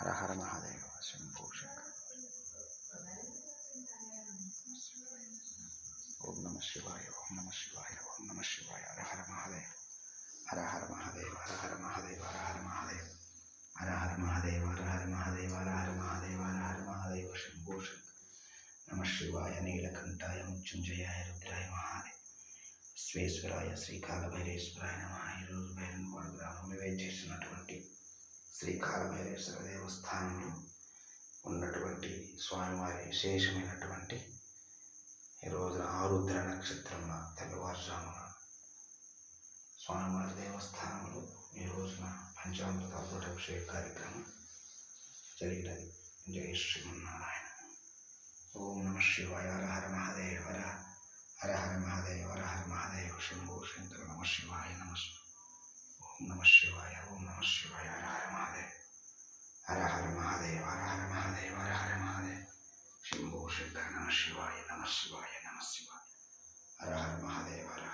హర హర మహాదేవ శంభో శంకర. ఓం నమ శివాయ, ఓం నమ శివాయ, ఓం నమ శివాయ. హర హర మహాదేవ, హర హర మహాదేవ, హర హర మహాదేవ, హర హర మహాదేవ, హర హర మహాదేవ, హర హర మహాదేవ, హర హర మహాదేవ, హర హర మహాదేవ శంభో శంకర. నమ శివాయ నీలకంఠాయ మృత్యుంజయాయ రుద్రాయ మహాదేవ విశ్వేశ్వరాయ శ్రీకాళభైరేశ్వరాయ నమః. ఈరోజు బైరంగవాడ గ్రామంలో వేచేసినటువంటి శ్రీకాళభైరేశ్వర దేవస్థానంలో ఉన్నటువంటి స్వామివారి విశేషమైనటువంటి ఈ రోజున ఆరుద్ర నక్షత్రంలో తెల్లవారుజామున స్వామివారి దేవస్థానంలో ఈ రోజున పంచామృతాల అభిషేక కార్యక్రమం జరిగినది. జయ శ్రీమన్నారాయణ. ఓం నమ శివాయ. హర హర మహాదేవ, హర హర మహాదేవ, హర హర మహాదేవ శంభో శంకర. నమ శివాయ, నమ ఓం నమ శివాయ, ఓం నమ శివాయ. హర హర మహాదేవ, హర హర మహాదేవ, హర హర మహాదేవ, హర హర మహాదేవ శంభో శంకర. నమ శివాయ, నమ శివాయ, నమ శివాయ. హర హర మహాదేవ, హర